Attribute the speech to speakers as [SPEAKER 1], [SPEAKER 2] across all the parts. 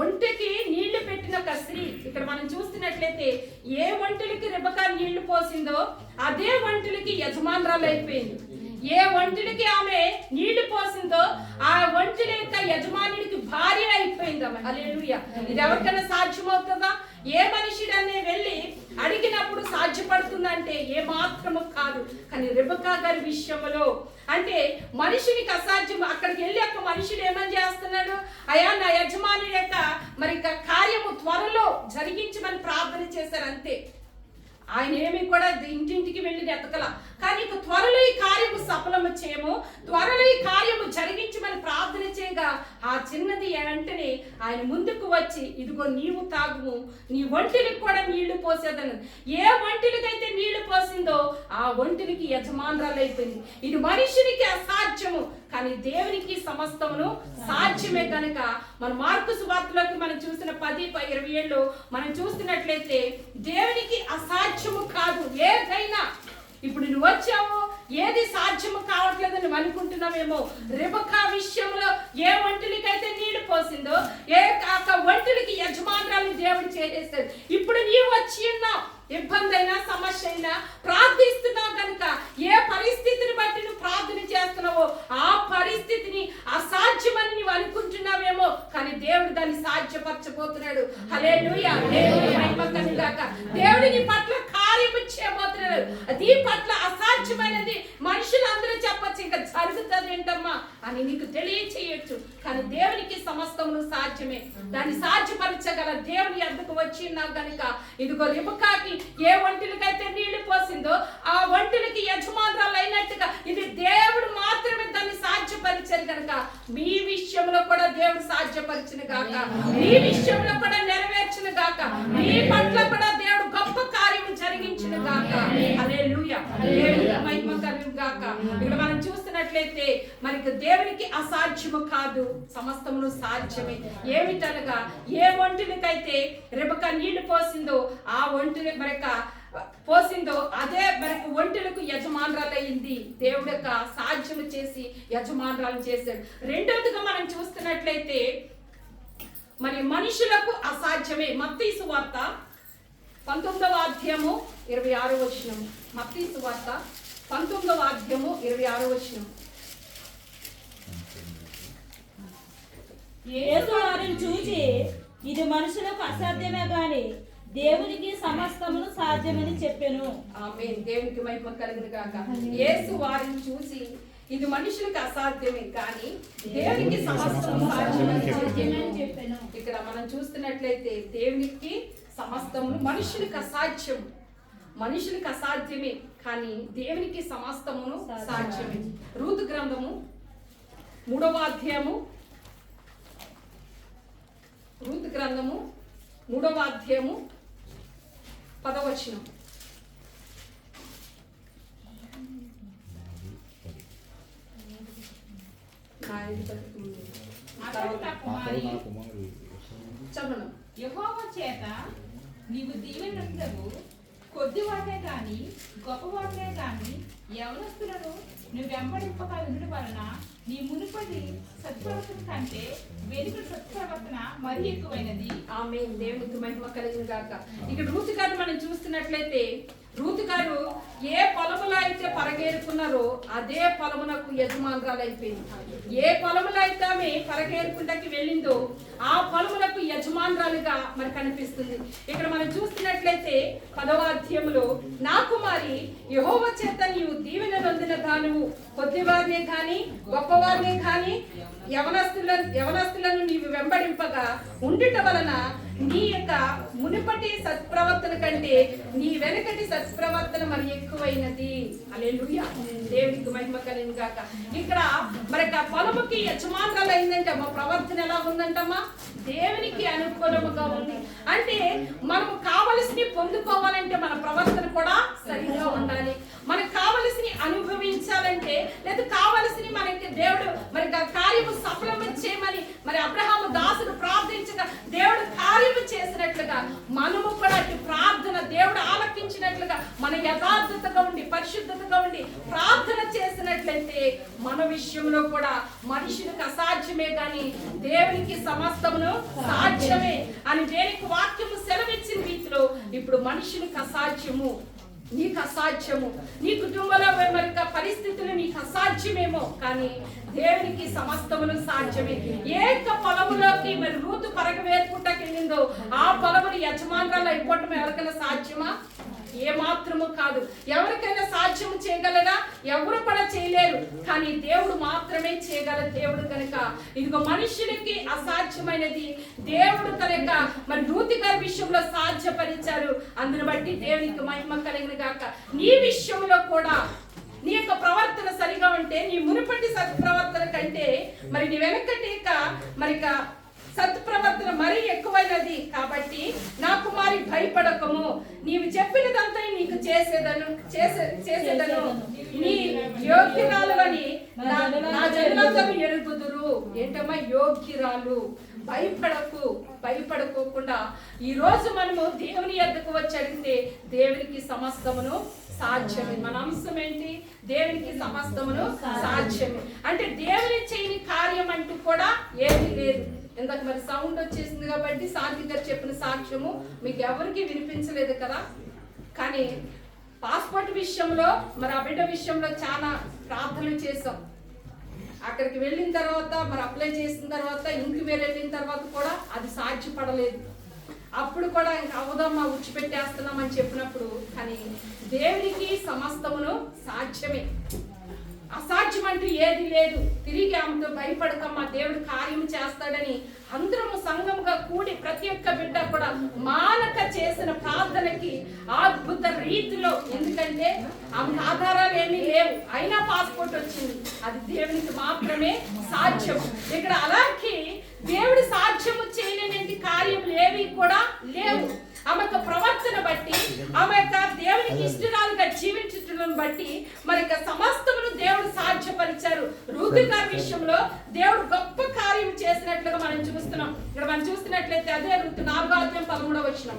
[SPEAKER 1] ఒంటికి నీళ్లు పెట్టిన ఒక స్త్రీ. ఇక్కడ మనం చూస్తున్నట్లయితే ఏ ఒంటికి రెబెకా నీళ్లు పోసిందో అదే ఒంటికి యజమానురాలు అయిపోయింది. ఏ ఒంటికి ఆమె నీళ్లు పోసిందో ఆ ఒంటి యొక్క యజమానుడికి భార్య అయిపోయింది ఆమె. హల్లెలూయా. ఇది ఎవరికైనా సాధ్యమవుతుందా? ఏ మనిషిడనే వెళ్ళి అడిగినప్పుడు సాధ్యపడుతుందంటే ఏ మాత్రము కాదు. కానీ రెబెకా గారి విషయంలో అంటే మనిషినికి అసాధ్యం. అక్కడికి వెళ్ళి ఒక మనుషుడు ఏమని చేస్తున్నాడు, అయ్యా నా యజమాని యొక్క మరి కార్యము త్వరలో జరిగించమని ప్రార్థన చేశారు అంతే. ఆయన ఏమి కూడా ఇంటింటికి వెళ్ళి ఎతకల. కానీ త్వరలో ఈ కార్యము సఫలము చేయము, త్వరలో ఈ కార్యము జరిగించమని ప్రార్థన చేయగా ఆ చిన్నది వెంటనే ఆయన ముందుకు వచ్చి ఇదిగో నీవు తాగుము, నీ ఒంటికి కూడా నీళ్లు పోసేదని. ఏ ఒంటికైతే నీళ్లు పోసిందో ఆ ఒంటికి యజమానురాలు అయిపోయింది. ఇది మనుషునికి అసాధ్యము కానీ దేవునికి సమస్తమును సాధ్యమే. కనుక మన మార్కు సువార్తలోకి మనం చూసిన 10:27 మనం చూస్తున్నట్లయితే దేవునికి అసాధ్యము కాదు ఏదైనా. ఇప్పుడు నువ్వు వచ్చావు, ఏది సాధ్యము కావట్లేదని నువ్వు అనుకుంటున్నావేమో. రెబెకా విషయంలో ఏ ఒంటికైతే నీళ్లు పోసిందో ఏ ఒంటికి యజమానురాలు దేవుడు చేసేస్తాడు. ఇప్పుడు నీవు వచ్చి ఉన్నావు, ఇబ్బంది అయినా సమస్య అయినా ప్రార్థిస్తున్నావు కనుక ఏ పరిస్థితిని బట్టి నువ్వు ప్రార్థన చేస్తున్నావో ఆ పరిస్థితిని అసాధ్యమని నువ్వు అనుకుంటున్నావేమో కానీ దేవుడు దాన్ని సాధ్యపరచబోతున్నాడు. హల్లెలూయా. దేవుడు నీ పట్ల కార్యము చేయబోతున్నాడు. అది పట్ల అసాధ్యమైనది మనుషులందరూ చెప్పచ్చు, ఇంకా జరుగుతుంది ఏంటమ్మా అని నీకు తెలియచేయచ్చు. కానీ దేవునికి సమస్తమును సాధ్యమే. దాన్ని సాధ్యపరచగల దేవుని యొద్దకు వచ్చి ఉన్నావు కనుక ఇదిగో రెబెకాకి ఏ ఒంటికైతే నీళ్లు పోసిందో ఆ ఒంటికి యజమానురాలు అయినట్టుగా ఇది దేవుడు మాత్రమే దాన్ని సాధ్యపరిచారు కనుక మీ విషయంలో కూడా దేవుడు సాధ్యపరిచిన గాక, మీ విషయంలో కూడా నెరవేర్చిన గాక, మీ పట్ల కూడా దేవుడు గొప్ప కార్యము జరిగించిన గాక. హల్లెలూయా. దేవునికి మహిమ కలుగును గాక. ఇక్కడ మనం చూస్తున్నట్లయితే మనకి దేవునికి అసాధ్యము కాదు, సమస్తమును సాధ్యమే. ఏమిటనగా ఏ ఒంటికైతే రెబెకా నీళ్లు పోసిందో ఆ ఒంటిని పోసిందో అదే మనకు ఒంటెలకు యజమానురాలు అయింది. దేవుడు యొక్క సాధ్యము చేసి యజమానురాలు చేశాడు. రెండవదిగా మనం చూస్తున్నట్లయితే మరి మనుషులకు అసాధ్యమే. మత్తయి సువార్త 19:26 మత్తయి సువార్త 19:26
[SPEAKER 2] యేసు వారిని చూచి ఇది మనుషులకు అసాధ్యమే గాని దేవునికి సమస్తమును సాధ్యమని చెప్పెను.
[SPEAKER 1] ఆమేన్. దేవునికి మహిమ కలుగును గాక. యేసు వారిని చూసి ఇది మనుషులకు అసాధ్యమే కానీ దేవునికి సమస్తము సాధ్యమని చెప్పెను. ఇక్కడ మనం చూస్తున్నట్లయితే దేవునికి సమస్తము మనుషులకు అసాధ్యం, మనుషులకు అసాధ్యమే కానీ దేవునికి సమస్తమును సాధ్యమే. రూతు గ్రంథము 3వ అధ్యాయము 10వ
[SPEAKER 3] యెహోవా చేత నీవు దీవెనొందవు, కొద్దివాటే గాని గొప్పవాటే గాని యవనస్తులను నువ్వు వెంబడింపక ఉండడం వలన నీ మునుపటి సత్ప్రవర్తన కంటే వెనుకటి సత్ప్రవర్తన మరీ ఎక్కువైనది.
[SPEAKER 1] ఆమేన్. దేవునికి మహిమ కలుగును గాక. ఇక్కడ రూతు గారు మనం చూస్తున్నట్లయితే రూతు గారు ఏ పొలములో అయితే పరగేరుకున్నారో అదే పొలమునకు యజమానురాలు అయిపోయింది. ఏ పొలములో అయితే ఆమె పరగేరుకుంటకి వెళ్ళిందో ఆ పొలములకు యజమానురాలుగా మరి కనిపిస్తుంది. ఇక్కడ మనం చూస్తున్నట్లయితే 10వ అధ్యాయంలో నా కుమారి యెహోవా చేత నీవు దీవెన నొందిన దానువు, కొద్దివారినే కానీ గొప్పవారినే కానీ యవనస్తులను నీవు వెంబడింపగా ఉండుట వలన నీ యొక్క మునుపటి సత్ప్రవర్తన కంటే నీ వెనకటి సత్ప్రవర్తన మరి ఎక్కువైనది. హల్లెలూయా. దేవునికి మహిమ కలుగును గాక. ఇక్కడ మరి పొలముకి యజమానురాలు అయిందంటే మా ప్రవర్తన ఎలా ఉందంటమ్మా? దేవునికి అనుకూలముగా ఉంది. అంటే మనం కావలసినవి పొందుకోవాలంటే మన ప్రవర్తన కూడా సరిగా ఉండాలి. మనకు కావలసినవి అనుభవించాలంటే లేదా కావలసినవి మనకి దేవుడు మరి కార్యము సఫలము చేయమని మరి అబ్రహాము దాసుడు ప్రార్థించగా దేవుడు కార్యము చేసినట్లుగా మనము కూడా అటు ప్రార్థన దేవుడు ఆలకించినట్లుగా మన యథార్థతగా ఉండి పరిశుద్ధతగా ఉండి ప్రార్థన చేసినట్లయితే మన విషయంలో కూడా మనుషులకు అసాధ్యమే గాని దేవునికి సమస్తమును సాధ్యమే అని దేవునికి వాక్యము సెలవిచ్చిన రీతిలో ఇప్పుడు మనుషులకు అసాధ్యము నీకు అసాధ్యము, నీ కుటుంబంలో మరి పరిస్థితులు నీకు అసాధ్యమేమో కానీ దేవునికి సమస్తమును సాధ్యమే. ఏక పొలములోకి మరి రూతు పరగవేర్పుటకెళ్ళిందో ఆ పొలముని యజమానురాలు అయిపోవటం ఎవరికైనా సాధ్యమా? ఏ మాత్రము కాదు. ఎవరికైనా సాధ్యము చేయగలరా? ఎవరు కూడా చేయలేరు, కానీ దేవుడు మాత్రమే చేయగల దేవుడు కనుక ఇదిగో మనుషులకి అసాధ్యమైనది దేవుడు కనుక మరి రూతు గారి విషయంలో సాధ్యపరిచారు. అందుని బట్టి దేవునికి మహిమ కలిగిన గాక. నీ విషయంలో కూడా నీ యొక్క ప్రవర్తన సరిగా ఉంటే నీ మునుపటి సత్ప్రవర్తన కంటే మరి నీ వెనకటి మరి సత్ప్రవర్తన మరీ ఎక్కువైనది కాబట్టి నా కుమారి భయపడకము, నీవు చెప్పినదంతా నీకు చేసేదను నీ యోగ్యురాలు అని నా జనులందరూ ఎరుగుదురు. ఏంటమ్మా యోగ్యురాలు? భయపడకోకుండా ఈ రోజు మనము దేవుని యొద్దకు వచ్చి అడిగితే దేవునికి సమస్తమును సాధ్యమే. మన అంశం ఏంటి? దేవునికి సమస్తమును సాధ్యమే అంటే దేవుని చేయని కార్యం అంటూ కూడా ఏమీ లేదు. ఇందాక మరి సౌండ్ వచ్చేసింది కాబట్టి శాంతి గారు చెప్పిన సాక్ష్యము మీకు ఎవరికి వినిపించలేదు కదా. కానీ పాస్పోర్ట్ విషయంలో మరి ఆ బిడ్డ విషయంలో చాలా ప్రార్థనలు చేసాం. అక్కడికి వెళ్ళిన తర్వాత మరి అప్లై చేసిన తర్వాత ఇంక్వైరీ వెళ్ళిన తర్వాత కూడా అది సాధ్యపడలేదు. అప్పుడు కూడా ఇంకా అవదమ్మా ఉచ్చిపెట్టేస్తున్నామని చెప్పినప్పుడు కానీ దేవునికి సమస్తమును సాధ్యమే. అసాధ్యం అంటూ ఏది లేదు. తిరిగి ఆమెతో భయపడకమ్మా, దేవుడు కార్యం చేస్తాడని అందరము సంఘముగా కూడి ప్రతి ఒక్క బిడ్డ కూడా మానక చేసిన ప్రార్థనకి అద్భుత రీతిలో, ఎందుకంటే ఆమె ఆధారాలు ఏమీ లేవు అయినా పాస్పోర్ట్ వచ్చింది. అది దేవునికి మాత్రమే సాధ్యం. ఇక్కడ అలాగే దేవుడు సాధ్యము చేయలేని కార్యములు ఏవి కూడా లేవు. ఆమె యొక్క ప్రవర్తన బట్టి, ఆమె యొక్క దేవునికి ఇష్టరాలుగా జీవించటం బట్టి మరి సమస్తమును దేవుడు సాధ్యపరిచారు. రూతు గారి విషయంలో దేవుడు గొప్ప కార్యం చేసినట్లుగా మనం చూస్తున్నాం. ఇక్కడ మనం చూస్తున్నట్లయితే అదే రూతు 4:13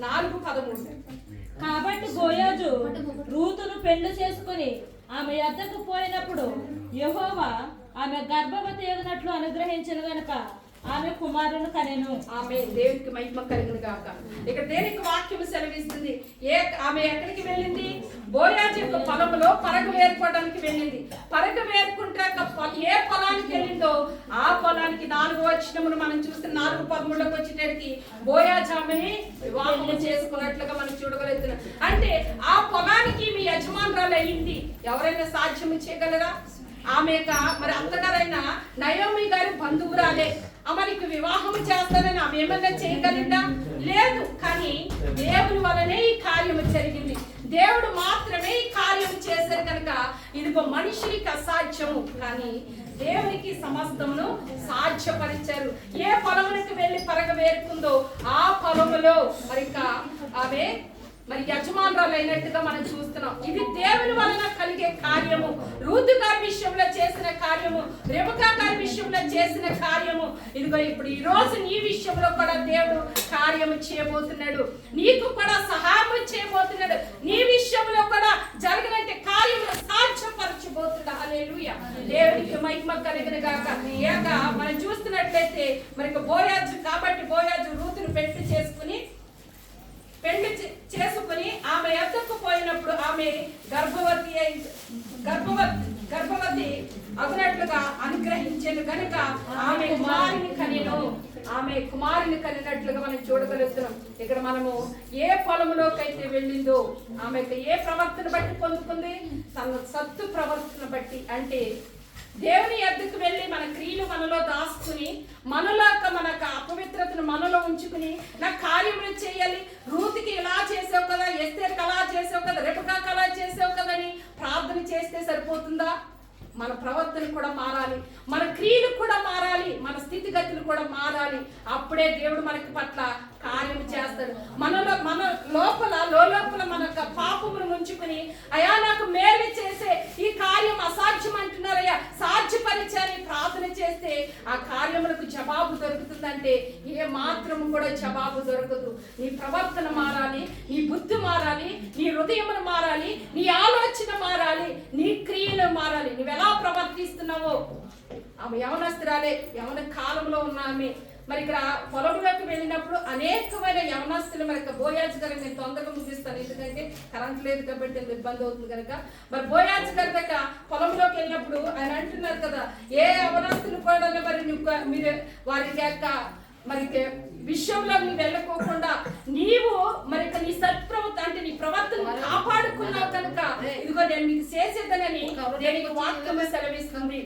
[SPEAKER 1] 4:13.
[SPEAKER 2] కాబట్టి బోయాజు రూతును పెళ్లి చేసుకుని ఆమె యొద్దకు పోయినప్పుడు యెహోవా ఆమె గర్భవతి అగినట్లు అనుగ్రహించిన గనుక ఆమె కుమారుని కనెను.
[SPEAKER 1] ఆమె దేవునికి మహిమ కలిగిన గాక. ఇక్కడ దేవునికి వాక్యం సెలవిస్తుంది. ఆమె ఎక్కడికి వెళ్ళింది? బోయాజు యొక్క పొలంలో పరగ వేరుకోవడానికి వెళ్ళింది. పరగ వేరుకుంటాక ఏ పొలానికి వెళ్ళిందో ఆ పొలానికి 4వ వచనమును మనం చూస్తే 4:13 వచ్చేటడికి బోయాజు ఆమెని వివాహం చేసుకున్నట్లుగా మనం చూడగలుగుతున్నాం. అంటే ఆ పొలానికి మీ యజమానురాలు అయ్యింది. ఎవరైనా సాధ్యం చేయగలరా? ఆమె మరి అత్తగారైన నయోమి గారి బంధువురాలే. ఆమెకు వివాహం చేస్తానని ఆమె ఏమన్నా చేయగలిగిందా? లేదు. కానీ దేవుని వలనే ఈ కార్యము జరిగింది. దేవుడు మాత్రమే ఈ కార్యం చేశారు కనుక ఇదిగో మనుషునికి అసాధ్యము కానీ దేవునికి సమస్తమును సాధ్యపరిచారు. ఏ పొలమునికి వెళ్ళి పరగ వేరుకుందో ఆ పొలములో మరి ఆమె మరి యజమానురాలు అయినట్టుగా మనం చూస్తున్నాం. ఇది దేవుని వలన కలిగే కార్యము. రూతు గారి విషయంలో చేసిన కార్యము, రెబెకా గారి విషయంలో చేసిన కార్యము ఇదిగో ఇప్పుడు ఈ రోజు నీ విషయంలో కూడా దేవుడు కార్యము చేయబోతున్నాడు. నీకు కూడా సహాయం చేయబోతున్నాడు. నీ విషయంలో కూడా జరిగినట్టు కార్యము సాధ్యపరచబోతున్నాడు. హల్లెలూయా. దేవునికి మహిమ కలిగిన గాక. మనం చూస్తున్నట్లయితే మరి బోయాజు కాబట్టి బోయాజు రూతును పెళ్లి చేసుకుని ఆమె యొద్దకు పోయినప్పుడు ఆమె గర్భవతి అగునట్లుగా అనుగ్రహించాను కనుక ఆమె కుమారుని కనినట్లుగా మనం చూడగలుగుతున్నాం. ఇక్కడ మనము ఏ పొలంలోకైతే వెళ్ళిందో ఆమె ఏ ప్రవర్తన బట్టి పొందుకుంది? తన సత్తు ప్రవర్తన బట్టి. అంటే దేవుని యొద్దకు వెళ్ళి మన క్రియలు మనలో దాచుకుని మనలో మనకు అపవిత్రతను మనలో ఉంచుకుని నా కార్యములు చేయాలి, రూతుకి ఇలా చేసావు కదా, ఎస్తేర్కి అలా చేసావు కదా, రెబెకాకు అలా చేసావు కదా అని ప్రార్థన చేస్తే సరిపోతుందా? మన ప్రవర్తన కూడా మారాలి, మన క్రియలు కూడా మారాలి, మన స్థితిగతులు కూడా మారాలి. అప్పుడే దేవుడు మనకి పట్ల కార్యం చేస్తాడు. మన లోపల మన పాపమును ఉంచుకుని అయా నాకు మేలు చేసే ఈ కార్యం అసాధ్యం అంటున్నారయ్యా సాధ్యపరిచారని ప్రార్థన చేస్తే ఆ కార్యములకు జవాబు దొరుకుతుందంటే ఏ మాత్రం కూడా జవాబు దొరకదు. నీ ప్రవర్తన మారాలి, నీ బుద్ధి మారాలి, నీ హృదయమును మారాలి, నీ ఆలోచన మారాలి, నీ క్రియలు మారాలి. నువ్వు ఎలా ప్రవర్తిస్తున్నావో ఆమె యవనస్తురాలే, యవన కాలంలో ఉన్నామే. మరి ఇక్కడ పొలంలోకి వెళ్ళినప్పుడు అనేకమైన యవనస్తులు మరి బోయాజు గారు, నేను తొందరగా ముగిస్తాను ఎందుకంటే కరెంట్ లేదు కాబట్టి ఇబ్బంది అవుతుంది కనుక. మరి బోయాజు గారి దగ్గర పొలంలోకి వెళ్ళినప్పుడు ఆయన అంటున్నారు కదా, ఏ యవనస్తులు కూడా మరి మీరు వారికి యొక్క మరి విషయంలో నువ్వు వెళ్ళకోకుండా నీవు మరి నీ సత్ప్రవర్తన అంటే నీ ప్రవర్తన కాపాడుకున్నావు కనుక ఇదిగో నేను మీకు చేసేదనని దేనికి వాక్యమే సెలవిస్తుంది.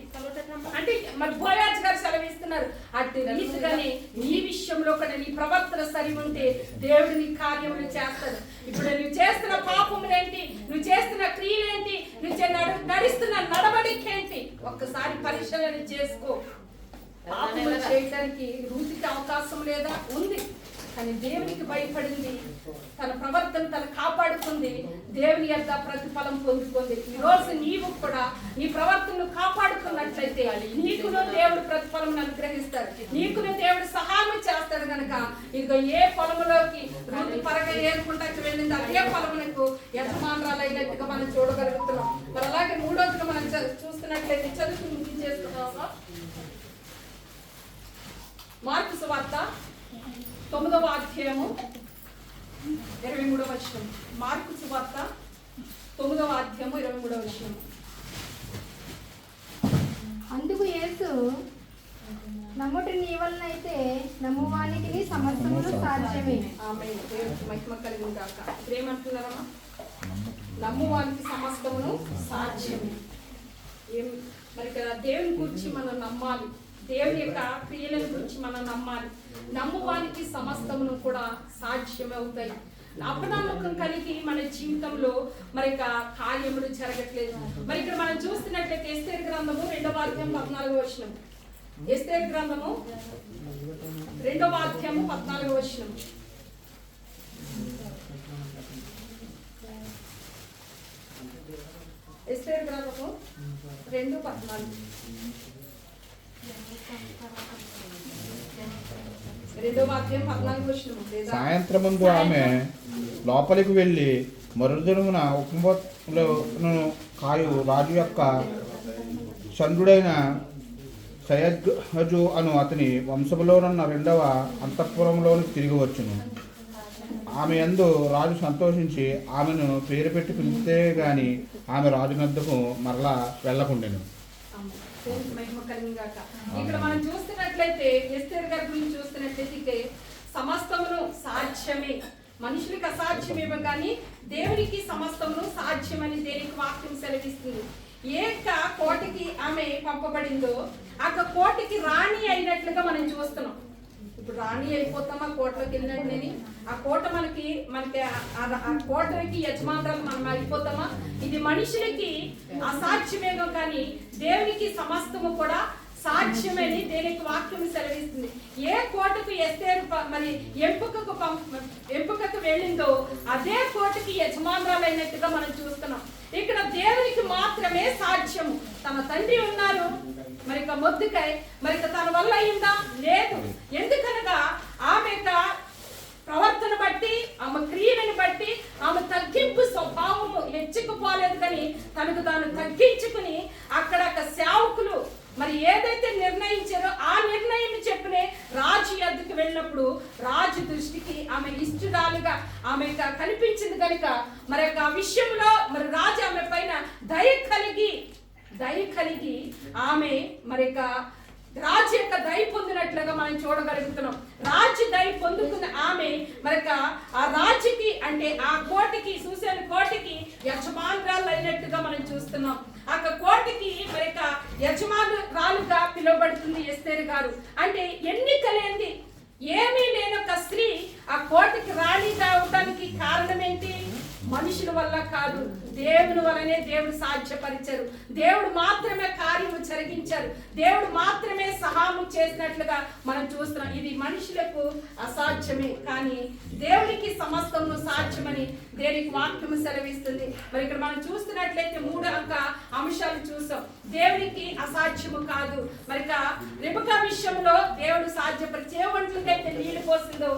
[SPEAKER 1] అంటే మరి బోయాజు గారు సెలవిస్తున్నారు. అట్టి రీతిగానే నీ విషయంలో కూడా నీ ప్రవర్తన సరి ఉంటే దేవుడు నీ కార్యములు చేస్తాడు. ఇప్పుడు నువ్వు చేస్తున్న పాపములేంటి, నువ్వు చేస్తున్న క్రియలేంటి, నువ్వు నడుస్తున్న నడవడిక ఏంటి, ఒక్కసారి పరిశీలన చేసుకో. పాపములు చేయడానికి రూతికి అవకాశం లేదా? ఉంది. కానీ దేవునికి భయపడింది, తన ప్రవర్తన తను కాపాడుకుంది, దేవుని యొక్క ప్రతిఫలం పొందుకుంది. ఈ రోజు నీవు కూడా నీ ప్రవర్తనను కాపాడుకున్నట్లయితే నీకును దేవుడు ప్రతిఫలం అనుగ్రహిస్తాడు, నీకును దేవుడు సహాయం చేస్తాడు. కనుక ఇదిగో ఏ పొలంలోకి రూతి పరగా ఏరుకుంటాకి వెళ్ళింది అదే పొలమునకు యజమానురాలైనట్టుగా మనం చూడగలుగుతున్నాం. మరి అలాగే మూడోదిగా మనం చూస్తున్నట్లయితే చదువు ముగించేస్తున్నామా? మార్కు సువార్త 9వ అధ్యాయము 23వ వచనం. మార్కు సువార్త 9వ అధ్యాయము 23వ వచనం.
[SPEAKER 4] అందుకు యేసు, నమ్ముట నీ వలనైతే నమ్మువానికి సమస్తమును సాధ్యమే.
[SPEAKER 1] ఆమేన్. దేవునికి మహిమ కలుగును గాక. ఇప్పుడు ఏమంటున్నారమ్మా? నమ్మువానికి సమస్తమును సాధ్యమే. మరి ఇక్కడ దేవుని గురించి మనం నమ్మాలి, దేవుని యొక్క క్రియలను గురించి మనం నమ్మాలి. నమ్మువానికి సమస్తమును కూడా సాధ్యమవుతాయి. అపనమ్మకం కలిగి మన జీవితంలో మరి కార్యములు జరగట్లేదు. మరి ఇక్కడ మనం చూస్తున్నట్లయితే ఎస్తేరు గ్రంథము 2వ అధ్యాయం 14వ వచనం. ఎస్తేరు గ్రంథము 2వ అధ్యాయము 14వ వచనం. ఎస్తేరు గ్రంథము 2:14.
[SPEAKER 5] సాయంత్రముందు ఆమె లోపలికి వెళ్ళి మరుదినమున ఉపమను కాయు రాజు యొక్క చంద్రుడైన సయద్గజు అను అతని వంశములోనున్న 2వ అంతఃపురంలోనికి తిరిగి వచ్చును. ఆమె యందు రాజు సంతోషించి ఆమెను పేరు పెట్టి పిలిస్తే గాని ఆమె రాజునద్దకు మరలా వెళ్ళకుండెను.
[SPEAKER 1] ఇక్కడ మనం చూస్తున్నట్లయితే ఎస్తేరు గారి గురించి చూస్తున్నట్లయితే సమస్తమును సాధ్యమే. మనుషులకు అసాధ్యమేమో కానీ దేవునికి సమస్తమును సాధ్యమని దేనికి వాక్యం సెలవిస్తుంది. ఏ కోటకి ఆమె పంపబడిందో ఆ కోటకి రాణి అయినట్లుగా మనం చూస్తున్నాం. ఇప్పుడు రాణి అయిపోతామా కోటలోకి వెళ్ళినట్లేని? ఆ కోట మనకి ఆ కోటకి యజమానురాలు మనం అయిపోతామా? ఇది మనుషులకి అసాధ్యమేమో కానీ దేవునికి సమస్తము కూడా సాధ్యమని దేనికి వాక్యం సెలవిస్తుంది. ఏ కోటకు ఎస్తేరు మరి ఎంపికకు వెళ్ళిందో అదే కోటకి యజమానురాలైనట్టుగా మనం చూస్తున్నాం. ఇక్కడ దేవునికి మాత్రమే సాధ్యము. తన తండ్రి ఉన్నారు, మరి మొద్దుకై మరి తన వల్ల అయిందా? లేదు. ఎందుకనగా ఆమె ప్రవర్తన బట్టి, ఆమె క్రియలను బట్టి ఆమె తగ్గింపు స్వభావము హెచ్చుకుపోలేదు కానీ తనకు తాను తగ్గించుకుని అక్కడ సేవకులు మరి ఏదైతే నిర్ణయించారో ఆ నిర్ణయం చెప్పినే రాజు యొద్దకు వెళ్ళినప్పుడు రాజు దృష్టికి ఆమె ఇష్టరాలుగా ఆమె కనిపించింది కనుక మరి ఆ విషయంలో మరి రాజు ఆమె పైన దయ కలిగి ఆమె మరి రాజు యొక్క దయ పొందినట్లుగా మనం చూడగలుగుతున్నాం. రాజు దయ పొందుకున్న ఆమె మరి ఆ రాజుకి అంటే ఆ కోటకి సూసేను కోటకి యజమానురాలు అయినట్టుగా మనం చూస్తున్నాం. ఆ కోటకి మరి యజమానురాలుగా పిలువబడుతుంది ఎస్తేరు గారు. అంటే ఎన్నికలేంది ఏమీ లేని ఒక స్త్రీ ఆ కోటకి రాణి కావడానికి కారణం ఏంటి? మనుషుల వల్ల కాదు, దేవుని వల్లనే దేవుడు సాధ్యపరిచారు. దేవుడు మాత్రమే కార్యము జరిగించారు. దేవుడు మాత్రమే సహాయం చేసినట్లుగా మనం చూస్తున్నాం. ఇది మనుషులకు అసాధ్యమే కానీ దేవునికి సమస్తము సాధ్యమని దేనికి వాక్యము సెలవిస్తుంది. మరి ఇక్కడ మనం చూస్తున్నట్లయితే 3 అంశాలు చూసాం. దేవునికి అసాధ్యము కాదు. మరి రెబెకా విషయంలో దేవుడు సాధ్యపరిచే ఒంట్లకైతే పోసిందో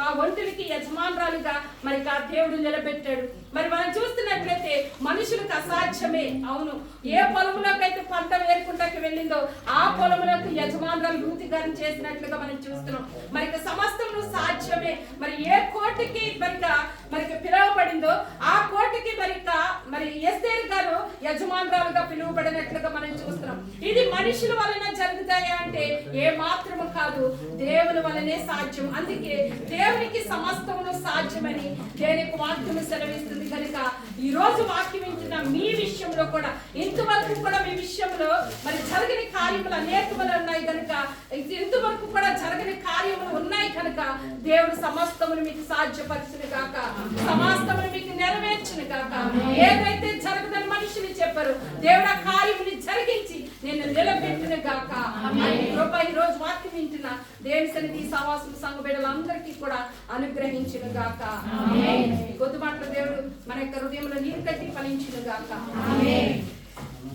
[SPEAKER 1] ఆ ఒంటికి యజమానురాలుగా మరి ఆ దేవుడు నిలబెట్టాడు. మరి మనం చూస్తున్నట్లయితే మనుషులకు అసాధ్యమే. అవును, ఏ పొలంలోకైతే పంట వేరుకుంటాకి వెళ్ళిందో ఆ పొలంలోకి యజమానురాలు రూతు గారిని చేసినట్లుగా మనం చూస్తున్నాం. మరి సమస్తము సాధ్యమే. మరి ఏ కోటికి మరి పిలువబడిందో ఆ కోటికి మరి ఎస్తేరు గారు యజమానురాలుగా పిలువబడినట్లుగా మనం చూస్తున్నాం. ఇది మనుషుల వలన జరుగుతాయా అంటే ఏ మాత్రము కాదు, దేవుని వలనే సాధ్యం. అందుకే దేవునికి సమస్తమును సాధ్యమని దేవునికి వాక్యము సెలవిస్తుంది. కనుక ఈ రోజు వాక్యం వింటున్న మీ విషయంలో కూడా ఇంతవరకు కూడా మీ విషయంలో మరి జరగని కార్యములు అనేకములు ఉన్నాయి కనుక ఇంతవరకు కూడా జరగని కార్యములు ఉన్నాయి కనుక దేవుడు సమస్తమును మీకు సాధ్యపరచును గాక, సమస్తమును మీకు నెరవేర్చును గాక. ఏదైతే జరగదని మనుషులు చెప్పారు, దేవుడు ఆ కార్యముని జరిగించి నేను నిలబెట్టును గాక. ఈ రోజు వాక్యం వింటున్న దేవుని సన్నిధి సహవాసం సంఘ బిడ్డలందరికీ కూడా అనుగ్రహించును గాక. కొద్ది మాటలు దేవుడు మన యొక్క హృదయంలో నీరు కట్టి ఫలించును గాక.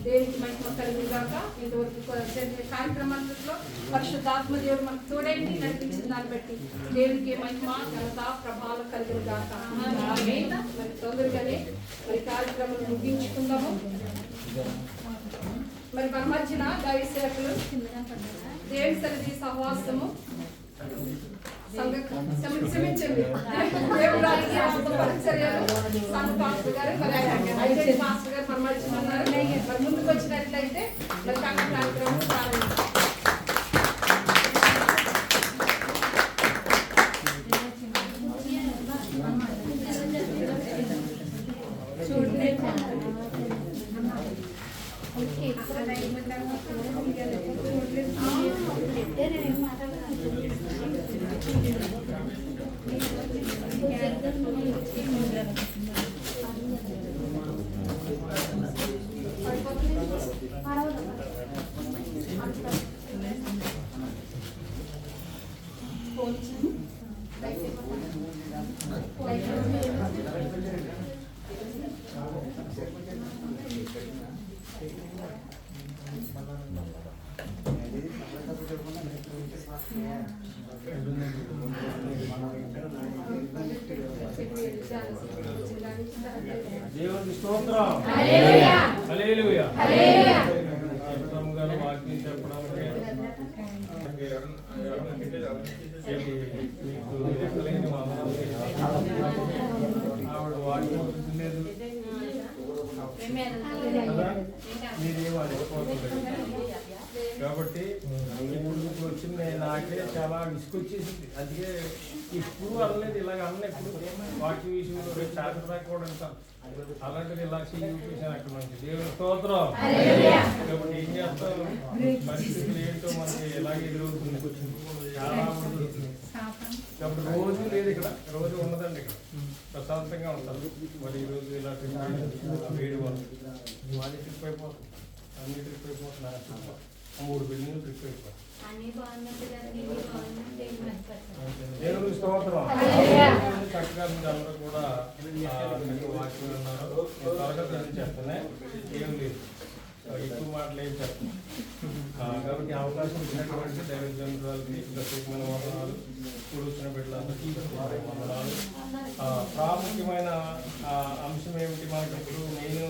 [SPEAKER 1] దేవునికి మహిమ కలుగును గాక. ఇంతవరకు జరిగిన కార్యక్రమాలలో పరిశుద్ధాత్మ దేవుడు మనకు తోడైంది నడిపించిన దాన్ని బట్టి దేవునికి మహిమ ఘనత ప్రభావం కలుగును గాక. మరి తొందరగానే మరి కార్యక్రమం ముగించుకుందాము. మరి మన మధ్యన దైవ సేవకులు దేవుని సన్నిధి సహవాసము క్షమించండి దేవుడు పరిచర్యలు సంఘ పాస్టర్ గారు మరి పాస్టర్ గారు మన మధ్యన ఉన్నారు. మరి ముందుకు వచ్చినట్లయితే మరి కార్యక్రమం ప్రారంభించారు.
[SPEAKER 6] దేవునికి స్తోత్రం. హల్లెలూయా హల్లెలూయా హల్లెలూయా. గారు వాక్యం చెప్పడం ఆవిడ వాక్యం లేదు, మీరేమో అనుకోవట్లేదు. కాబట్టి ఇప్పుడు వచ్చింది నాకే చాలా విసుకొచ్చేసింది. అందుకే ఇప్పుడు అనలేదు, ఇలాగ అన్న ఇప్పుడు వాక్య విషయంలో రేపు శాస్త్ర కూడా అంటారు. అలాంటిది ఇలా చూపించాను అక్కడ నుంచి. దేవుని స్తోత్రం. కాబట్టి ఏం చేస్తాం, పరిస్థితులు ఏంటో మనకి ఎలాగే ఎదురవుతుంది, చాలా ఉంటుంది. కాబట్టి రోజు లేదు ఇక్కడ, రోజు ఉన్నదండి ఇక్కడ, ప్రశాంతంగా ఉంటారు. మరి ఈరోజు ఇలా వేడి వాళ్ళు అన్ని ట్రిప్ అయిపోతుంది, అన్ని ట్రిప్ అయిపోతున్నారు. 3 బిల్డింగ్లు ట్రిప్ అయిపోతాయి. దేవుని స్తోత్రం. చక్కగా మీరు అందరూ కూడా వాక్యం ఉన్నారు. తరగతి అని చెప్తున్నాయి, ఏం లేదు, ఎక్కువ మాటలు ఏం చెప్తున్నాయి. కాబట్టి అవకాశం ఇచ్చినటువంటి దైవజనురాలకి ప్రత్యేకమైన వందనాలు, కూర్చున్న బిడ్డలందరికీ వందనాలు. ప్రాముఖ్యమైన అంశం ఏమిటి మనకి ఇప్పుడు? నేను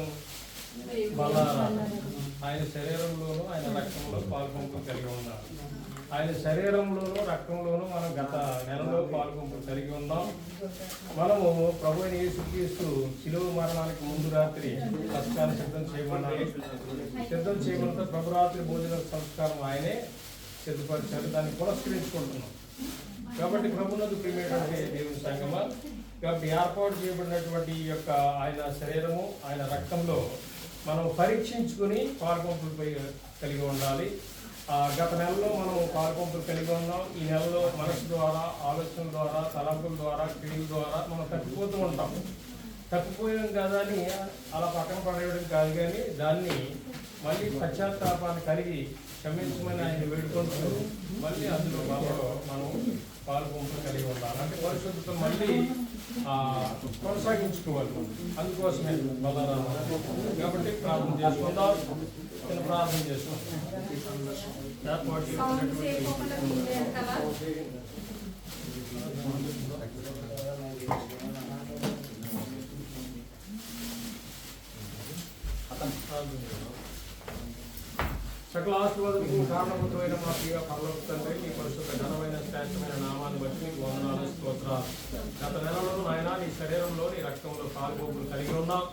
[SPEAKER 6] బలారా ఆయన శరీరంలోనూ ఆయన రక్తంలో పాల్పంపులు కలిగి ఉన్నాడు. ఆయన శరీరంలోనూ రక్తంలోనూ మనం గత నెలలో పాల్పంపులు కలిగి ఉన్నాం. మనము ప్రభు అయిన యేసుక్రీస్తు శిలువ మరణానికి ముందు రాత్రి సంస్కారం సిద్ధం చేయమన్నాడు. సిద్ధం చేయమన్నంత ప్రభు రాత్రి భోజన సంస్కారం ఆయనే సిద్ధపరిచారు. దాన్ని పురస్కరించుకుంటున్నాం. కాబట్టి ప్రభునందు ప్రియమైనటువంటి దేవుని సంగమా, కాబట్టి ఏర్పాటు చేయబడినటువంటి ఈ యొక్క ఆయన శరీరము ఆయన రక్తంలో మనం పరీక్షించుకుని పాల్పంపులపై కలిగి ఉండాలి. గత నెలలో మనం పాల్పంపులు కలిగి ఉన్నాం. ఈ నెలలో మనసు ద్వారా, ఆలోచన ద్వారా, తలంపుల ద్వారా, క్రియల ద్వారా మనం తప్పిపోతూ ఉంటాం. తప్పిపోయాం కదా అని అలా పక్కన పడేయడం కాదు, కానీ దాన్ని మళ్ళీ పశ్చాత్తాపాన్ని కలిగి క్షమించమని ఆయన వేడుకుంటూ మళ్ళీ అందులో మనలో మనం పాల్పంపులు కలిగి ఉండాలి. అంటే పరిశుద్ధత మళ్ళీ కొనసాగించుకోవాలి. అందుకోసమే బలారామ. కాబట్టి ప్రార్థన చేసుకుందాం. నేను ప్రార్థన చేసుకుంటాం. సకల ఆశీర్వాదములకు కారణభూతమైన మా ప్రియ పరలోక తండ్రి, నీ పరిశుద్ధ ఘనమైన శ్రేష్టమైన నామాన్ని బట్టి నీకు వందనాలు, స్తోత్రాలు. గత నెలలో నాయన నీ శరీరంలో నీ రక్తంలో కాలుగోపులు కలిగి ఉన్నాం.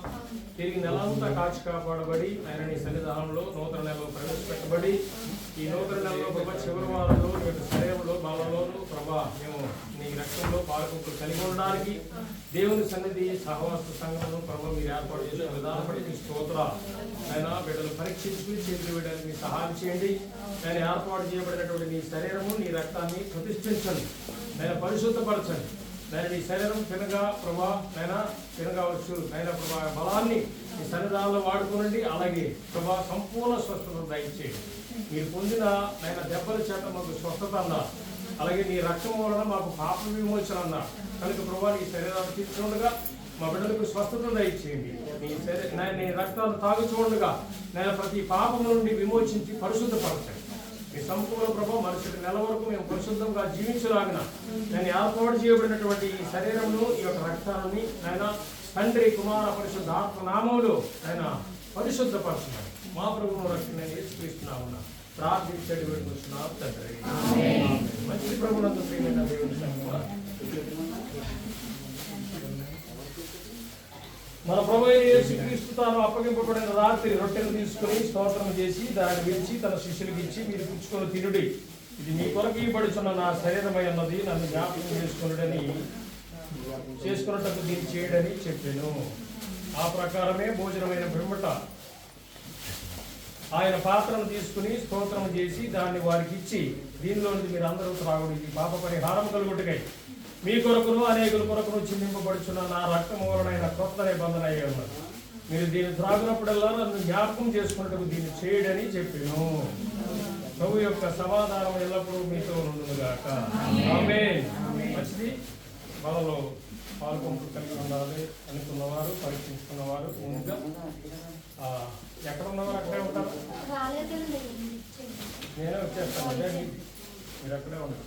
[SPEAKER 6] తిరిగి నెలంతా కాచి కాపాడబడి ఆయన నీ సన్నిధానంలో నూతన నెలలో ప్రవేశపెట్టబడి ఈ నూతన నెలలో ప్రభా చివరి వారంలో నీ యొక్క శరీరంలో బలంలోను ప్రభా మేము నీ రక్తంలో పాలుగోపులు కలిగి ఉండడానికి దేవుని సన్నిధి సహవాస సంఘమును ప్రభు మీరు ఏర్పాటు చేసిన విధానం బట్టి మీ స్తోత్రాలు. ఆయన బిడ్డలు పరీక్షించి చేతులు వేయడానికి మీ సహాయం చేయండి. ఆయన ఏర్పాటు చేయబడినటువంటి నీ శరీరము నీ రక్తాన్ని ప్రతిష్ఠించండి, ఆయన పరిశుద్ధపరచండి. నేను నీ శరీరం తినగా ప్రభా నైనా తినగావచ్చు నైనా ప్రభా బలాన్ని ఈ సన్నిధానంలో వాడుకోనండి. అలాగే ప్రభా సంపూర్ణ స్వస్థత దయచేయండి. మీరు పొందిన నైనా దెబ్బల చేత మాకు స్వస్థత అన్నారు, అలాగే నీ రక్తం వలన మాకు పాప విమోచన అన్నారు. కనుక ప్రభా నీ శరీరాన్ని తీర్చుండగా మా బిడ్డలకు స్వస్థత దయచేయండి. నీ రక్తాన్ని తాగుచూడగా నేను ప్రతి పాపం నుండి విమోచించి పరిశుద్ధపరచండి. మీ సంపూర్ణ ప్రభావం మరుసటి నెల వరకు మేము పరిశుద్ధంగా జీవించలాగిన నేను ఏర్పాటు చేయబడినటువంటి ఈ శరీరంలో ఈ యొక్క రక్తాన్ని ఆయన తండ్రి కుమార పరిశుద్ధ ఆత్మ నామములో ఆయన పరిశుద్ధపరచున్నాను. మా ప్రభువును రక్షణ యేసుక్రీస్తున్నాము ప్రార్థించడి వేడుకొస్తున్నాం తండ్రి. మంచి ప్రభునందు ప్రియమైన దేవుని సంగమా, మన ప్రభువైన యేసుక్రీస్తు తాను అప్పగింపబడిన రాత్రి రొట్టెను తీసుకుని స్తోత్రం చేసి దాన్ని విరిచి తన శిష్యులకు ఇచ్చి మీరు పుచ్చుకొని తినుడి, ఇది మీ కొరకు ఇవ్వబడుచున్న నా శరీరమై ఉన్నది, నన్ను జ్ఞాపకం చేసుకున్నట్టు దీన్ని చేయడని చెప్పాను. ఆ ప్రకారమే భోజనమైన పిమ్మట ఆయన పాత్రను తీసుకుని స్తోత్రం చేసి దాన్ని వారికి ఇచ్చి దీనిలోని మీరు అందరూ త్రాగుడి, ఇది పాప పరిహారం కలుగుటకై మీ కొరకును అనేకుల కొరకును చిందింపబడుచున్న నా రక్తము వలన కొత్త నిబంధన అయ్యి ఉన్నది. మీరు దీన్ని త్రాగినప్పుడల్లా నన్ను జ్ఞాపకం చేసుకున్నట్టు దీన్ని చేయడని చెప్పాను. ప్రభు యొక్క సమాధానం ఎల్లప్పుడూ మీతో ఉండుగాక. ఆమేన్. మంచిది. మనలో పాల్గొంపులు కలిగి ఉండాలి అనుకున్నవారు, పరీక్షించుకున్నవారు ముందుగా ఎక్కడ ఉన్నవారు అక్కడే ఉంటారు. నేనే వచ్చేస్తాను, అదే మీరు అక్కడే ఉంటారు.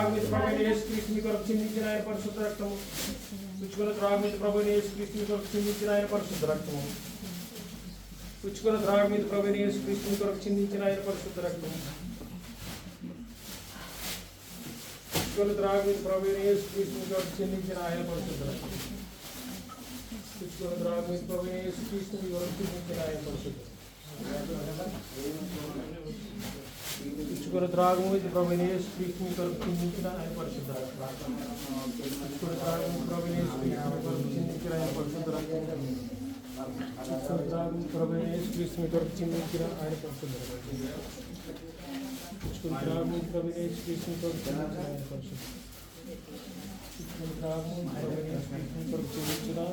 [SPEAKER 6] త్రాగుమితి ప్రభువైన యేసుక్రీస్తు మీ కొరకు చిందించిన ఆయన పరిశుద్ధ రక్తము. పుచ్చుకున్న త్రాగుమితి ప్రభువైన యేసుక్రీస్తు మీ కొరకు చిందించిన ఆయన పరిశుద్ధ రక్తము. పుచ్చుకున్న త్రాగుమితి ప్రభువైన యేసుక్రీస్తు మీ కొరకు చిందించిన ఆయన పరిశుద్ధ రక్తము. పుచ్చుకున్న త్రాగుమితి ప్రభువైన యేసుక్రీస్తు మీ కొరకు చిందించిన ఆయన పరిశుద్ధ రక్తము. పుచ్చుకున్న త్రాగుమితి ప్రభువైన యేసుక్రీస్తు మీ కొరకు చిందించిన ఆయన పరిశుద్ధ పుచ్చుకున్న త్రాగుమితి ప్రభువైన యేసుక్రీస్తు మీ కొరకు చిందించిన ఆయన పరిశుద్ధ రక్తము. పుచ్చుకున్న త్రాగుమితి ప్రభువైన యేసుక్రీస్తు మీ కొరకు చిందించిన ఆయన పరిశుద్ధ రక్తము. ప్రభువైన యేసుక్రీస్తు మీ కొరకు చిందించిన ఆయన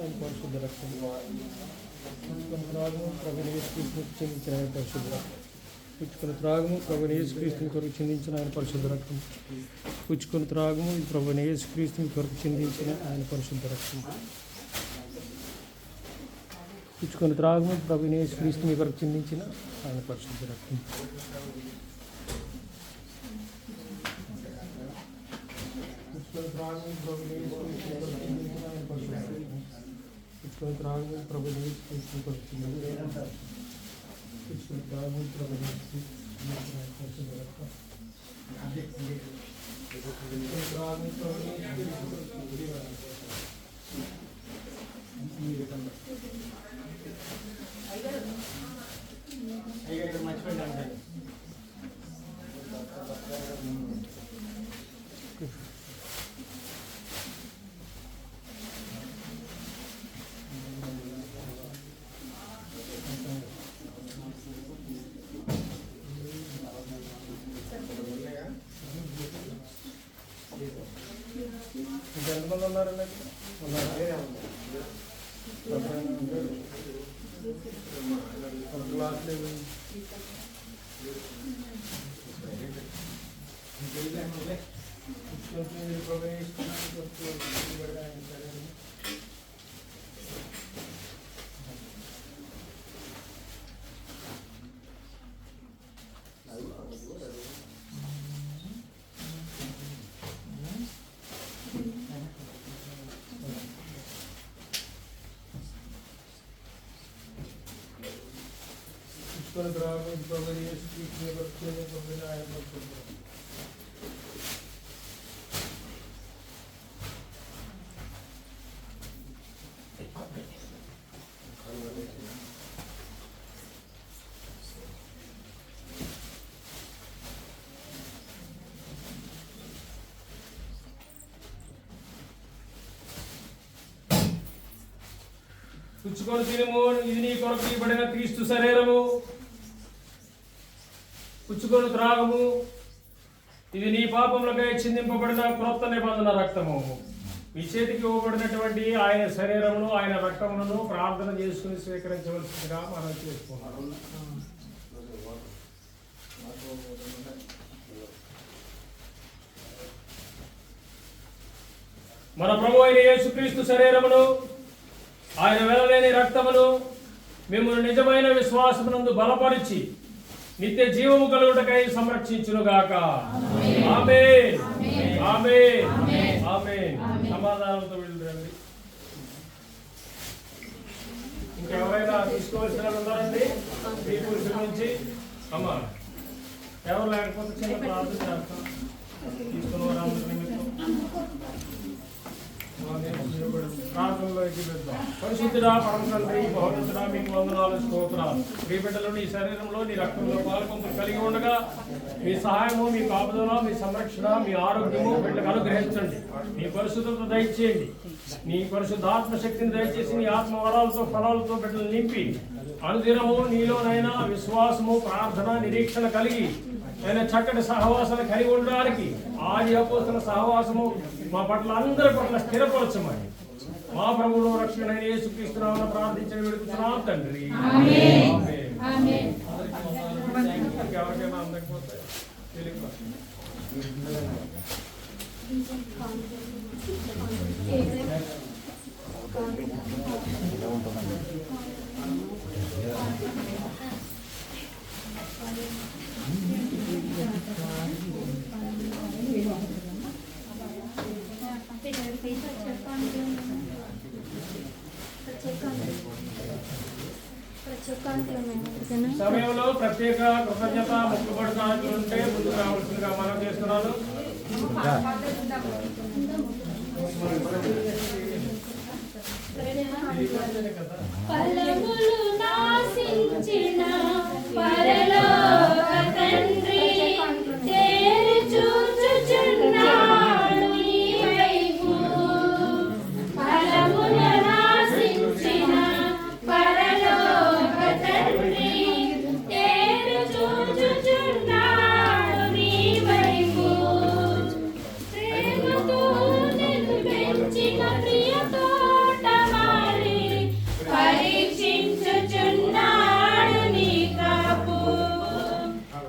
[SPEAKER 6] పరిశుద్ధ రక్తము. పుచ్చుకున్న త్రాగుమితి ప్రభువైన యేసుక్రీస్తు మీ కొరకు చిందించిన ఆయన పరిశుద్ధ పుచ్చుకున్న త్రాగుమితి ప్రభువైన యేసుక్రీస్తు మీ కొరకు చిందించిన ఆయన పరిశుద్ధ రక్తము. పుచ్చుకున్న త్రాగుమితి ప్రభువైన యేసుక్రీస్తు మీ కొరకు చిందించిన ఆయన పరిశుద్ధ రక్తము. పుచ్చుకున్న త్రాగుము ప్రభువైన యేసుక్రీస్తు మీ కొరకు చిందించిన ఆయన పరిశుద్ధ రక్తము. పుచ్చుకున్న త్రాగుము ప్రభువైన యేసుక్రీస్తు మీ కొరకు చిందించిన ఆయన పరిశుద్ధ రక్తము. పుచ్చుకున్న త్రాగుము ప్రభువైన యేసుక్రీస్తు మీ కొరకు చిందించిన ఆయన పరిశుద్ధ రక్తము. పుచ్చుకున్న త్రాగుము ప్రభువైన యేసుక్రీస్తు మీ కొరకు చిందించిన ఆయన పరిశుద్ధ రక్తము. పుచ్చుకున్న త్రాగుము ప్రభువైన యేసుక్రీస్తు మీ కొరకు చిందించిన పుచ్చుకున్న త్రాగుము ప్రభువైన యేసుక్రీస్తు మీ కొరకు చిందించిన ఆయన పరిశుద్ధ రక్తము. పుచ్చుకున్న త్రాగుము ప్రభువైన యేసుక్రీస్తు మీ కొరకు చిందించిన ఎంతమంది ఉన్నారండి? క్లాస్ త్రాగుమితి ప్రభువైన యేసుక్రీస్తు మీ కొరకు చిందించిన ఆయన పరిశుద్ధ రక్తము. పుచ్చుకొని తినుము, ఇది నీ కొరకు ఇవ్వబడిన క్రీస్తు శరీరము. పుచ్చుకొని త్రాగము, ఇది నీ పాపములకై చిందింపబడిన క్రొత్త నిబంధన రక్తము. మీ చేతికి ఇవ్వబడినటువంటి ఆయన శరీరమును ఆయన రక్తములను ప్రార్థన చేసుకుని స్వీకరించవలసిందిగా మనం చేసుకున్నాం. మన ప్రభు అయిన యేసుక్రీస్తు శరీరమును ఆయన వెలలేని రక్తమును మిమ్మల్ని నిజమైన విశ్వాసమునందు బలపరిచి నిత్య జీవము కలుగుటకై సంరక్షించునుగాక. ఆమేన్ ఆమేన్ ఆమేన్. సమాధానంతో వెళ్ళండి. ఇంకెవరైనా తీసుకోవాల్సిన ఉన్నారండి? స్త్రీ పురుషుల నుంచి అమ్మ ఎవరు లేకపోతే చిన్న ప్రార్థన చేస్తాం. తీసుకున్న వారందరి నిమిత్తం ప్రార్థనలోకి వెళ్దాం. పరిశుద్ధుడా, పరమ తండ్రి, బహుమతుడా, మీకు వందనాలు, స్తోత్రాలు. మీ బిడ్డలు నీ శరీరంలో నీ రక్తంలో పాల్పొందులు కలిగి ఉండగా మీ సహాయము, మీ కాపుదల, మీ సంరక్షణ, మీ ఆరోగ్యము బిడ్డకు అనుగ్రహించండి. మీ పరిశుద్ధత దయచేయండి. నీ పరిశుద్ధాత్మ శక్తిని దయచేసి నీ ఆత్మ వరాలతో ఫలాలతో బిడ్డలు నింపి అనుదినము నీలోనైనా విశ్వాసము, ప్రార్థన, నిరీక్షణ కలిగి ఆయన చక్కటి సహవాసాలు కలిగి ఉండడానికి ఆది అపోస్తల సహవాసము మా పట్ల అందరి పట్ల స్థిరపరచమని మా ప్రభువును రక్షణ యేసుక్రీస్తు నామమున ప్రార్థించి వేడుకుంటున్నాం తండ్రి. ఆమేన్. ఎవరికైనా అందకపోతే సమయంలో ప్రత్యేక కృతజ్ఞత మొక్కుబడి కానుకలు ఉంటే ముందుకు రావాల్సిందిగా మనం చేస్తున్నాను.
[SPEAKER 2] ఫలములు నాశించిన పరలోక తండ్రి తేరి చూచుచున్నాడు నీ వైపు. ఫలములు నాశించిన పరలోక తండ్రి తేరి చూచుచున్నాడు నీ వైపు. ప్రేమతో నిన్ను పెంచిన ప్రియతో పరీక్షించుచున్నాడు నీ కాపు.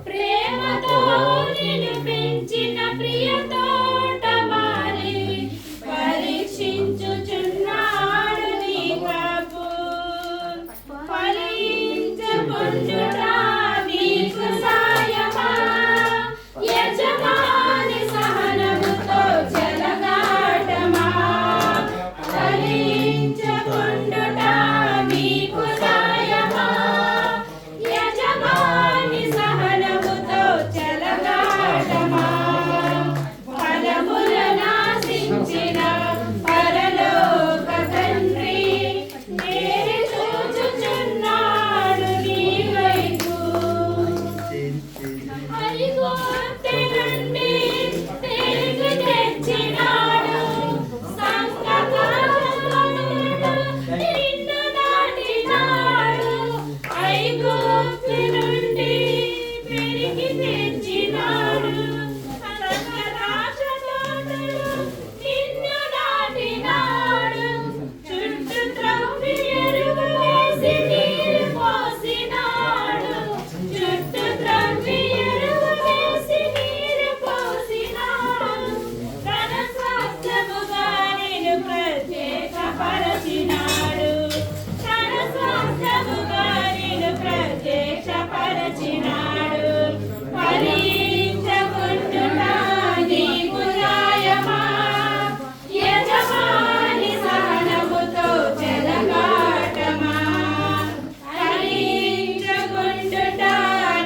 [SPEAKER 2] ప్రేమతో నిన్ను పెంచిన ప్రియ తోటమాలి పరీక్షించుచున్నాడు నీ కాపు. ఫలించకుండుట నీకు సాయమా, యజమాని సహనముతో చెలగాటమా. ఫలించకుండుట నీకు సాయమా, యజమాని సహనముతో చెలగాటమా. ఫలములు నాశించిన పరలోక తండ్రి తేరి చూచుచున్నాడు నీ వైపు. హరిగోర్తె నుండి తిరిగి తెచ్చినాడు సంఘ కార్యములను నిన్ను నాటినాడు. ఐగుప్తు నుండి తిరిగి తెచ్చినాడు సంఘ రాజతోటలు నిన్ను నాటినాడు. చుట్టూ త్రవ్వి ఎరువు వేసి నీరు పోసినాడు. చుట్టూ త్రవ్వి ఎరువు వేసి నీరు పోసినాడు. తన స్వాస్థ్యముగా నిన్ను ప్రత్యేకపరచినాడు. తన స్వాస్థ్యముగా నిన్ను ప్రత్యేకపరచినాడు. ఫలించకుండుట నీకు న్యాయమా, యజమాని సహనముతో చెలగాటమా. ఫలించకుండుట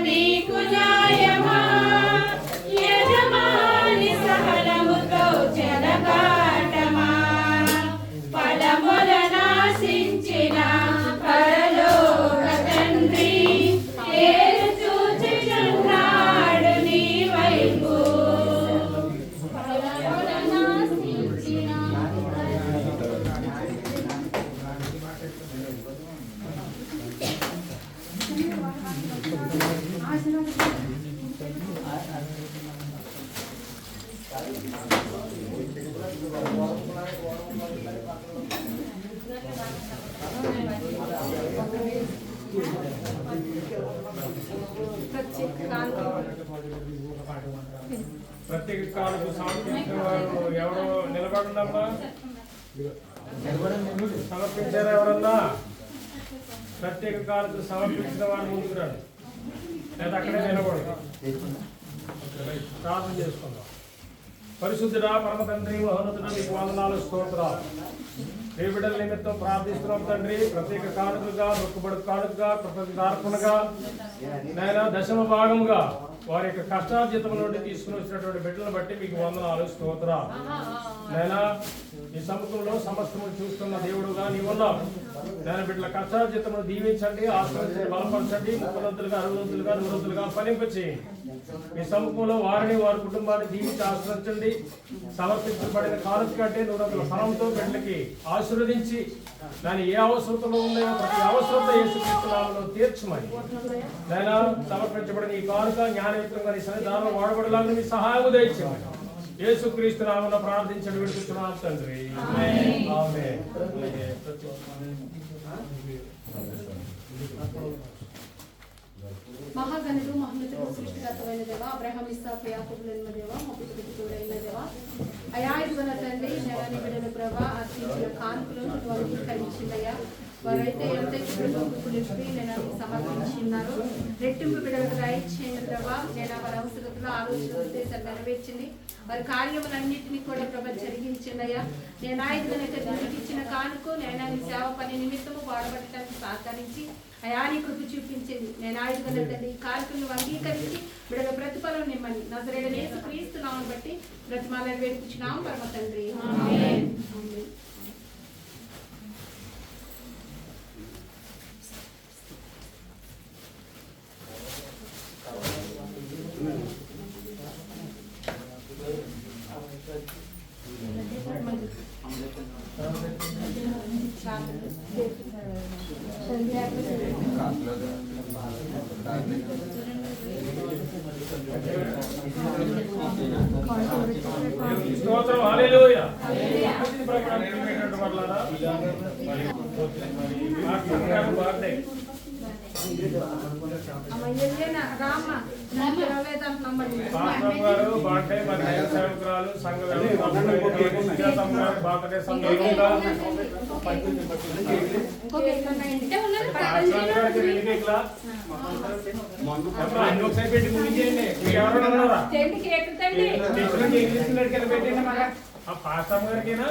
[SPEAKER 2] నీకు న్యాయమా, యజమాని సహనముతో చెలగాటమా. ఫలములు నాశించిన పరలోక తండ్రి తేరి చూచుచున్నాడు నీ వైపు. ఫలములు నాశించిన
[SPEAKER 6] ప్రత్యేక కాలకు సమర్పించిన వారు ఎవరో నిలబడినమ్మా? సమర్పించారా ఎవరన్నా? ప్రత్యేక కాలకు సమర్పించిన వారు ముందుకు రండి, లేదా అక్కడే నిలబడదు. ప్రార్థన చేసుకుందాం. పరిశుద్ధుడా పరమ తండ్రి మహోన్నతుడా నీకు వందనాలు స్తోత్రాలు. ఏ బిడ్డల నిమిత్తం ప్రార్థిస్తున్నాం తండ్రి. ప్రత్యేక కానుకలుగా, మొక్కుబడి కానుకగా, కృతజ్ఞతార్పణగా, నాయనా దశమ భాగంగా వారి యొక్క కష్టార్జితం నుండి తీసుకుని వచ్చినటువంటి బిడ్డలను బట్టి మీకు వందనాలు స్తోత్రాలు. నాయనా ఈ సముఖంలో సమస్తము చూస్తున్న దేవుడుగా నీవు ఉన్నావు. నేను బిడ్డల కష్టార్జితమును దీవించండి, ఆశ్రయించండి, బలపరచండి. 30 60 100 ఫలింపచేయండి. మీ సముఖంలో వారిని వారి కుటుంబాన్ని దీవించి ఆశ్రయించండి. సమర్పించబడిన కానుక కంటే 100 ఫలంతో బిడ్డలకి ఆశీర్వదించి దాని ఏ అవసరతలో ఉన్నాయో ప్రతి అవసరత యేసుక్రీస్తు నామములో తీర్చమని నాయనా సమర్పించబడిన ఈ కానుక జ్ఞానయుక్తంగా నీ సన్నిధానంలో వాడబడలాగా మీ సహాయము దయచేయమని యేసుక్రీస్తు నామములో ప్రార్థించండి విడుచున్నాం తండ్రి. ఆమేన్.
[SPEAKER 4] మహాగణుడు మహోన్నతుడు సృష్టికర్తమైన దేవ, అబ్రహాం ఇస్సాకు యాకోబులైన దేవ, మా పితరులకు తోడైన దేవ, అయా ఇదిగోన తండ్రి నెలని బిడ్డల ప్రభా అర్పించిన కానుకలను నువ్వు అంగీకరించిందయ్యా. వారైతే ఎంతైతే నేను సమర్పించి ఉన్నారు రెట్టింపు బిడ్డలకు దయచేయండి ప్రభా. నేను వారి అవసరతను తలంపులు ఆలోచన ఉద్దేశాలు నెరవేర్చింది వారి కార్యములన్నింటినీ కూడా ప్రభ జరిగించింది అయ్యా. నేను నీకు ఇచ్చిన కానుకో నేను నీ సేవ పని నిమిత్తము వాడబట్టడానికి సహకరించి అయా నీ కృప చూపించింది. నేను ఆయుధ తండ్రి ఈ కార్యక్రమం అంగీకరించి బిడ్డల ప్రతిఫలం నిమ్మని నజరేయుడైన యేసుక్రీస్తు నామమును బట్టి ప్రతిమాలను వేడుకుంటున్నాము పరమ తండ్రి. ఆమేన్.
[SPEAKER 6] స్తోత్రం హల్లెలూయా. మంచి ప్రకారం నిర్మించినట్టు వర్లారా. మరి పాస్టర్ గారు బర్త్డే పాస్టర్ గారు బర్త్డే మరి దైవ సేవకురాలు సంఘ వ్యవస్థాపకులు బర్త్డే సందర్భంగా పాస్టర్ గారికి 2 కేకులా అన్ని ఒకసారి పెట్టి ముగించేయండి. మీరు ఎవరైనా ఉన్నారా? ఆ పాస్టర్ గారికేనా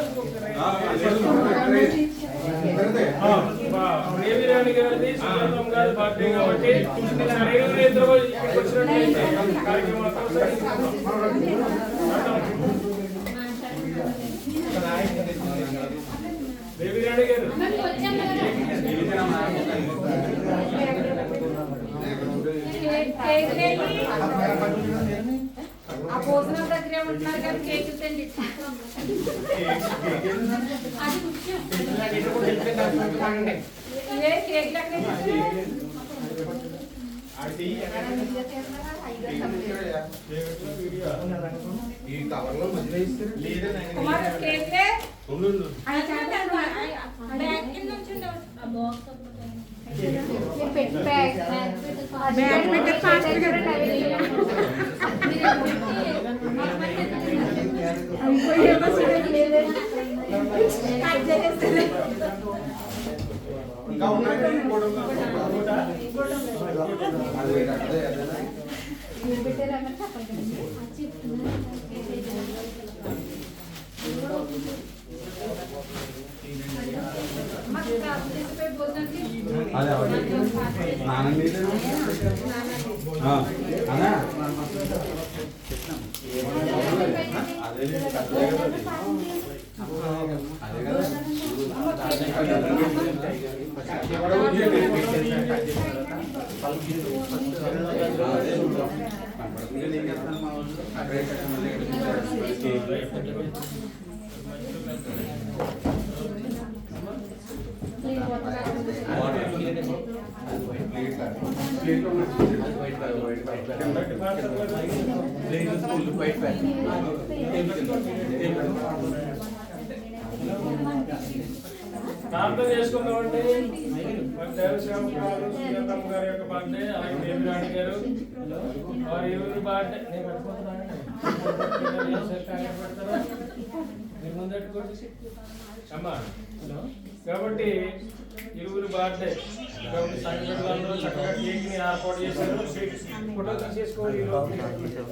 [SPEAKER 6] రేవిరాణి గారిది సుజాతం గారి బర్త్డే కాబట్టి ఇద్దరు వచ్చినట్లయితే కార్యక్రమం రేవిరాణి గారు
[SPEAKER 4] ఆ భోజనం దగ్గరే ఉంటున్నారు కానీ కేకులు తండి అది ముఖ్యం. ఏ కేకులు ఎక్కడ కుమార్ కేకులే
[SPEAKER 6] ప్రార్థన చేసుకుందామండి. దైవ సేవకురాలు సుజాతం గారి యొక్క బర్త్డే, అలాగే రేవిరాణి గారు వారి ఎవరి బర్త్డే నేను పెట్టుకుంటున్నానండి. మీరు ముందెట్టుకోండి అమ్మా. కాబట్టి ఇరువురు బర్త్డే కాబట్టి సంఘటనలు చక్కగా కేక్ ని ఏర్పాటు చేశారు. ఫోటో తీసేసుకోవాలి ఏర్పాటు చేశారు.